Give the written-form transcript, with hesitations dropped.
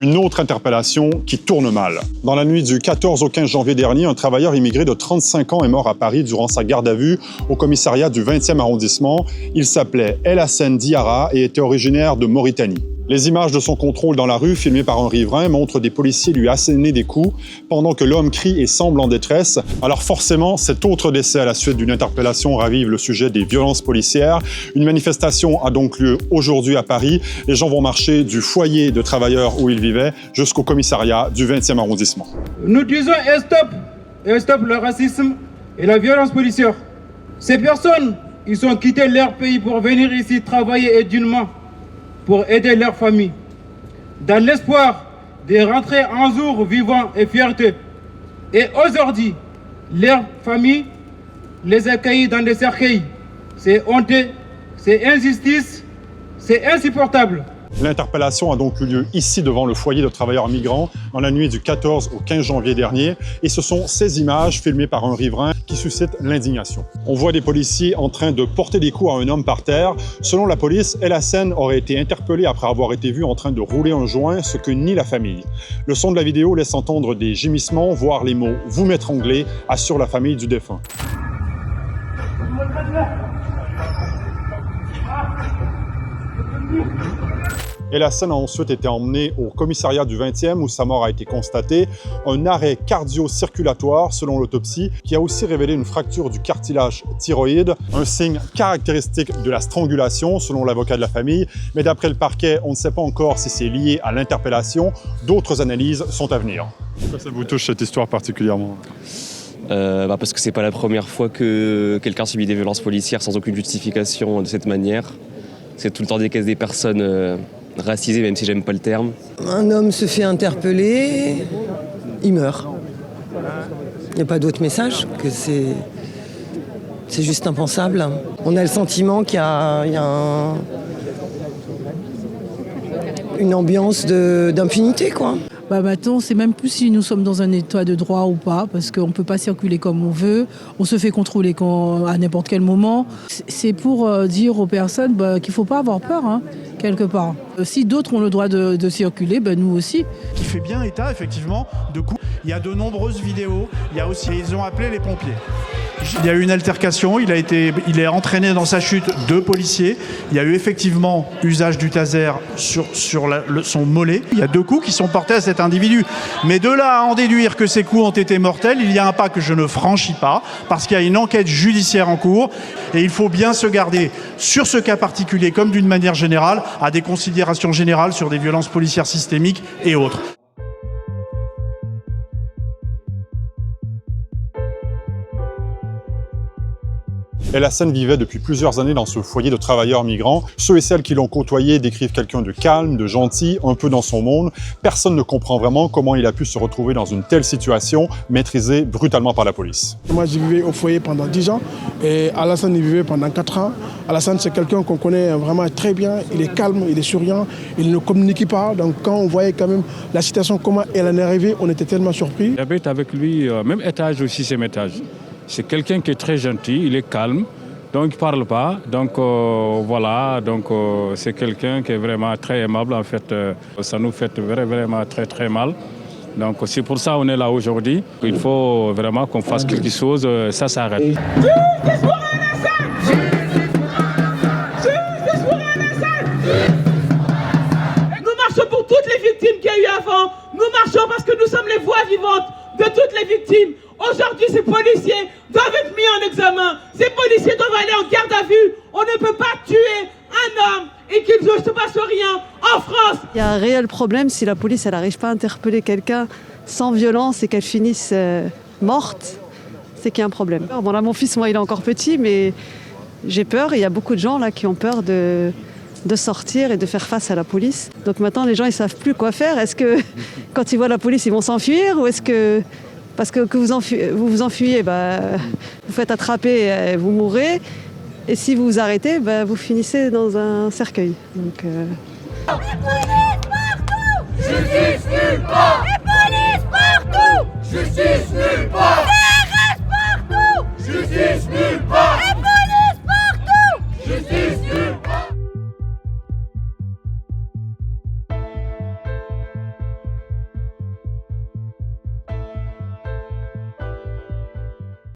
Une autre interpellation qui tourne mal. Dans la nuit du 14 au 15 janvier dernier, un travailleur immigré de 35 ans est mort à Paris durant sa garde à vue au commissariat du 20e arrondissement. Il s'appelait El Hassen Diarra et était originaire de Mauritanie. Les images de son contrôle dans la rue, filmées par un riverain, montrent des policiers lui asséner des coups pendant que l'homme crie et semble en détresse. Alors forcément, cet autre décès à la suite d'une interpellation ravive le sujet des violences policières. Une manifestation a donc lieu aujourd'hui à Paris. Les gens vont marcher du foyer de travailleurs où ils vivaient jusqu'au commissariat du 20e arrondissement. Nous disons stop le racisme et la violence policière. Ces personnes, ils ont quitté leur pays pour venir ici travailler dignement, pour aider leur famille, dans l'espoir de rentrer un jour vivant et fierté. Et aujourd'hui, leur famille les accueille dans des cercueils. C'est honteux, c'est injustice, c'est insupportable. L'interpellation a donc eu lieu ici devant le foyer de travailleurs migrants dans la nuit du 14 au 15 janvier dernier et ce sont ces images filmées par un riverain qui suscitent l'indignation. On voit des policiers en train de porter des coups à un homme par terre. Selon la police, El Hassen aurait été interpellé après avoir été vu en train de rouler un joint, ce que nie la famille. Le son de la vidéo laisse entendre des gémissements, voire les mots « vous m'étranglez » assure la famille du défunt. El Hassen a ensuite été emmené au commissariat du 20e où sa mort a été constatée. Un arrêt cardio-circulatoire selon l'autopsie qui a aussi révélé une fracture du cartilage thyroïde, un signe caractéristique de la strangulation selon l'avocat de la famille. Mais d'après le parquet, on ne sait pas encore si c'est lié à l'interpellation. D'autres analyses sont à venir. Pourquoi ça vous touche cette histoire particulièrement ? Parce que c'est pas la première fois que quelqu'un subit des violences policières sans aucune justification de cette manière. C'est tout le temps des personnes racisé, même si j'aime pas le terme. Un homme se fait interpeller, il meurt. Il n'y a pas d'autre message que c'est juste impensable. On a le sentiment qu'il y a une ambiance d'impunité, quoi. Maintenant, on ne sait même plus si nous sommes dans un état de droit ou pas, parce qu'on ne peut pas circuler comme on veut, on se fait contrôler à n'importe quel moment. C'est pour dire aux personnes qu'il ne faut pas avoir peur, quelque part. Si d'autres ont le droit de circuler, nous aussi. Qui fait bien état, effectivement, de coups. Il y a de nombreuses vidéos, ils ont appelé les pompiers. Il y a eu une altercation, il est entraîné dans sa chute 2 policiers. Il y a eu effectivement usage du taser sur son mollet. Il y a 2 coups qui sont portés à cet individu. Mais de là à en déduire que ces coups ont été mortels, il y a un pas que je ne franchis pas, parce qu'il y a une enquête judiciaire en cours. Et il faut bien se garder, sur ce cas particulier comme d'une manière générale, à des considérations générales sur des violences policières systémiques et autres. El Hassen vivait depuis plusieurs années dans ce foyer de travailleurs migrants. Ceux et celles qui l'ont côtoyé décrivent quelqu'un de calme, de gentil, un peu dans son monde. Personne ne comprend vraiment comment il a pu se retrouver dans une telle situation, maîtrisée brutalement par la police. Moi, j'ai vécu au foyer pendant 10 ans et El Hassen y vivait pendant 4 ans. El Hassen, c'est quelqu'un qu'on connaît vraiment très bien. Il est calme, il est souriant, il ne communique pas. Donc quand on voyait quand même la situation, comment elle en est arrivée, on était tellement surpris. J'habite avec lui, même étage ou 6e étage. C'est quelqu'un qui est très gentil, il est calme, donc il ne parle pas. Donc c'est quelqu'un qui est vraiment très aimable. En fait, ça nous fait vraiment très très mal. Donc c'est pour ça qu'on est là aujourd'hui. Il faut vraiment qu'on fasse quelque chose, ça s'arrête. Nous marchons pour toutes les victimes qu'il y a eu avant. Nous marchons parce que nous sommes les voix vivantes de toutes les victimes. Aujourd'hui, ces policiers doivent être mis en examen. Ces policiers doivent aller en garde à vue. On ne peut pas tuer un homme et qu'il ne se passe rien en France. Il y a un réel problème si la police n'arrive pas à interpeller quelqu'un sans violence et qu'elle finisse morte. C'est qu'il y a un problème. Bon, là, mon fils, moi, il est encore petit, mais j'ai peur. Il y a beaucoup de gens là qui ont peur de sortir et de faire face à la police. Donc maintenant, les gens, ils ne savent plus quoi faire. Est-ce que quand ils voient la police, ils vont s'enfuir ou est-ce que... Parce que vous vous enfuyez, vous faites attraper, vous mourrez. Et si vous vous arrêtez, vous finissez dans un cercueil. Donc, Les polices partout! Justice nulle part! Les polices partout! Justice nulle part!